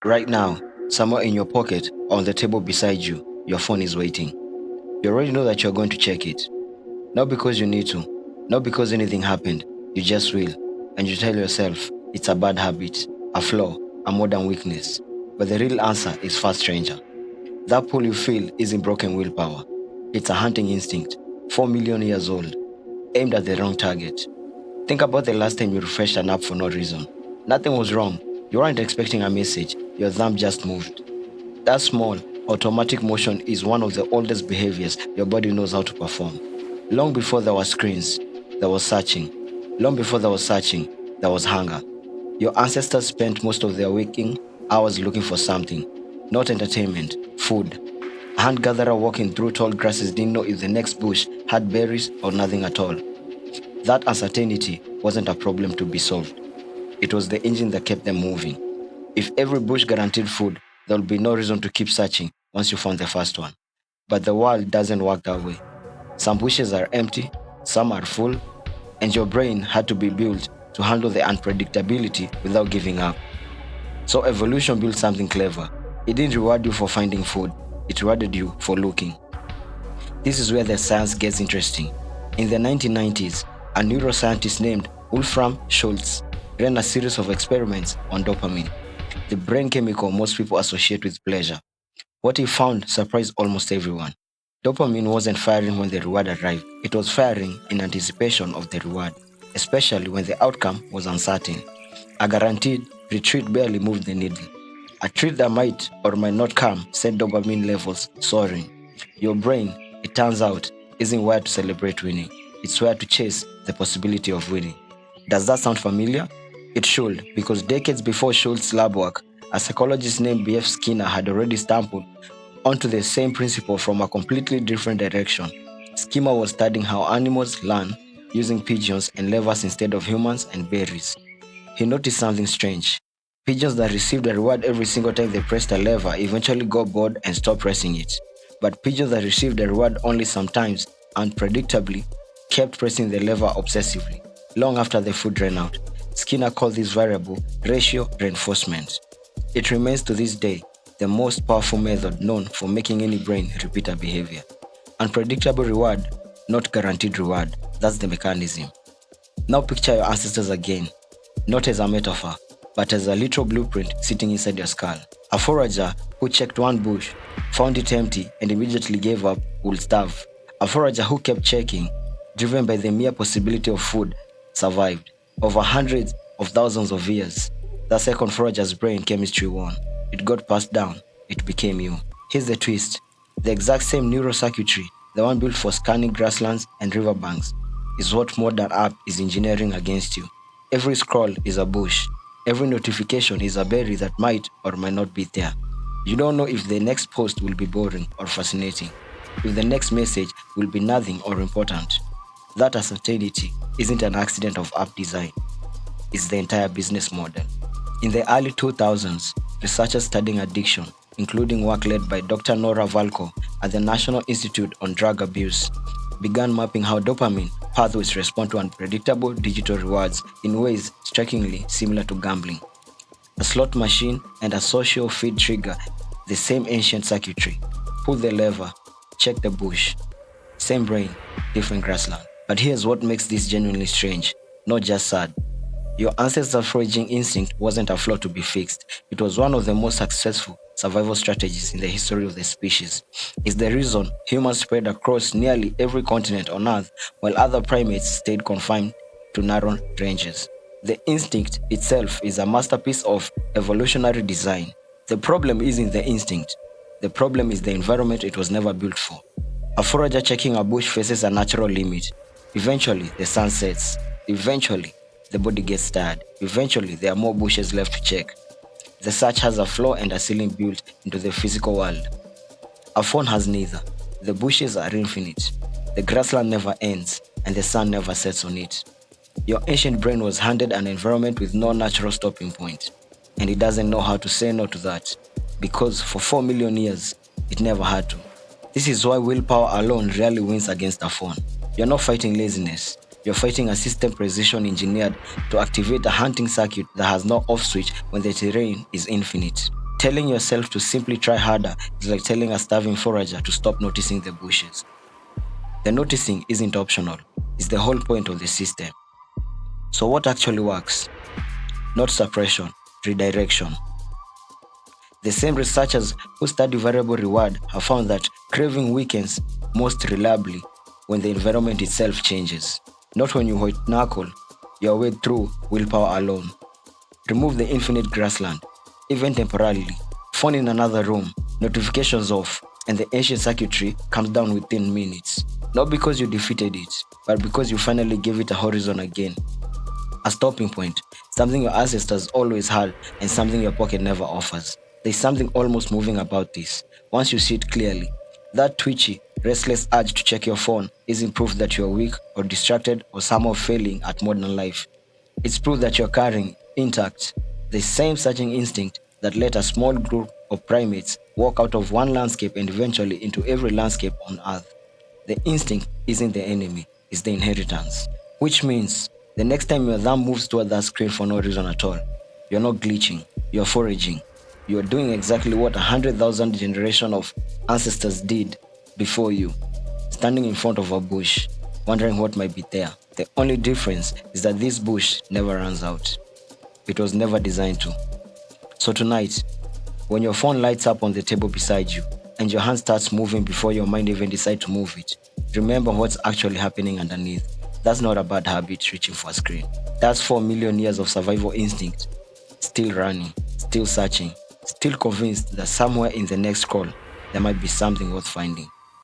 Right now, somewhere in your pocket or on the table beside you, your phone is waiting. You already know that you're going to check it. Not because you need to, not because anything happened, you just will. And you tell yourself it's a bad habit, a flaw, a modern weakness. But the real answer is far stranger. That pull you feel isn't broken willpower. It's a hunting instinct, 4 million years old, aimed at the wrong target. Think about the last time you refreshed an app for no reason. Nothing was wrong. You weren't expecting a message. Your thumb just moved. That small, automatic motion is one of the oldest behaviors your body knows how to perform. Long before there were screens, there was searching. Long before there was searching, there was hunger. Your ancestors spent most of their waking hours looking for something, not entertainment, food. A hunter-gatherer walking through tall grasses didn't know if the next bush had berries or nothing at all. That uncertainty wasn't a problem to be solved. It was the engine that kept them moving. If every bush guaranteed food, there would be no reason to keep searching once you found the first one. But the world doesn't work that way. Some bushes are empty, some are full, and your brain had to be built to handle the unpredictability without giving up. So evolution built something clever. It didn't reward you for finding food, it rewarded you for looking. This is where the science gets interesting. In the 1990s, a neuroscientist named Wolfram Schultz ran a series of experiments on dopamine, the brain chemical most people associate with pleasure. What he found surprised almost everyone. Dopamine wasn't firing when the reward arrived, it was firing in anticipation of the reward, especially when the outcome was uncertain. A guaranteed retreat barely moved the needle. A treat that might or might not come set dopamine levels soaring. Your brain, it turns out, isn't wired to celebrate winning. It's wired to chase the possibility of winning. Does that sound familiar? It should, because decades before Schultz's lab work, a psychologist named B.F. Skinner had already stumbled onto the same principle from a completely different direction. Skinner was studying how animals learn using pigeons and levers instead of humans and berries. He noticed something strange. Pigeons that received a reward every single time they pressed a lever eventually got bored and stopped pressing it. But pigeons that received a reward only sometimes, unpredictably, kept pressing the lever obsessively, long after the food ran out. Skinner called this variable ratio reinforcement. It remains to this day the most powerful method known for making any brain repeat a behavior. Unpredictable reward, not guaranteed reward. That's the mechanism. Now picture your ancestors again, not as a metaphor, but as a literal blueprint sitting inside your skull. A forager who checked one bush, found it empty, and immediately gave up would starve. A forager who kept checking, driven by the mere possibility of food, survived. Over hundreds of thousands of years, the second forager's brain chemistry won. It got passed down. It became you. Here's the twist. The exact same neurocircuitry, the one built for scanning grasslands and riverbanks, is what modern app is engineering against you. Every scroll is a bush. Every notification is a berry that might or might not be there. You don't know if the next post will be boring or fascinating, if the next message will be nothing or important. That uncertainty isn't an accident of app design, it's the entire business model. In the early 2000s, researchers studying addiction, including work led by Dr. Nora Volkow at the National Institute on Drug Abuse, began mapping how dopamine pathways respond to unpredictable digital rewards in ways strikingly similar to gambling. A slot machine and a social feed trigger the same ancient circuitry. Pull the lever, check the bush. Same brain, different grassland. But here's what makes this genuinely strange, not just sad. Your ancestral foraging instinct wasn't a flaw to be fixed. It was one of the most successful survival strategies in the history of the species. It's the reason humans spread across nearly every continent on Earth, while other primates stayed confined to narrow ranges. The instinct itself is a masterpiece of evolutionary design. The problem isn't the instinct. The problem is the environment it was never built for. A forager checking a bush faces a natural limit. Eventually, the sun sets. Eventually, the body gets tired. Eventually, there are more bushes left to check. The search has a floor and a ceiling built into the physical world. A phone has neither. The bushes are infinite. The grassland never ends, and the sun never sets on it. Your ancient brain was handed an environment with no natural stopping point, and it doesn't know how to say no to that, because for 4 million years, it never had to. This is why willpower alone rarely wins against a phone. You're not fighting laziness. You're fighting a system precision engineered to activate a hunting circuit that has no off switch when the terrain is infinite. Telling yourself to simply try harder is like telling a starving forager to stop noticing the bushes. The noticing isn't optional, it's the whole point of the system. So what actually works? Not suppression, redirection. The same researchers who study variable reward have found that craving weakens most reliably when the environment itself changes, not when you white knuckle your way through willpower alone. Remove the infinite grassland, even temporarily, phone in another room, notifications off, and the ancient circuitry comes down within minutes. Not because you defeated it, but because you finally gave it a horizon again. A stopping point, something your ancestors always had and something your pocket never offers. There's something almost moving about this. Once you see it clearly, that twitchy, restless urge to check your phone isn't proof that you're weak or distracted or somehow failing at modern life. It's proof that you're carrying intact the same searching instinct that let a small group of primates walk out of one landscape and eventually into every landscape on Earth. The instinct isn't the enemy, it's the inheritance. Which means the next time your thumb moves toward that screen for no reason at all, you're not glitching, you're foraging. You're doing exactly what 100,000 generations of ancestors did before you, standing in front of a bush, wondering what might be there. The only difference is that this bush never runs out. It was never designed to. So tonight, when your phone lights up on the table beside you and your hand starts moving before your mind even decides to move it, remember what's actually happening underneath. That's not a bad habit reaching for a screen. That's 4 million years of survival instinct, still running, still searching, still convinced that somewhere in the next scroll, there might be something worth finding.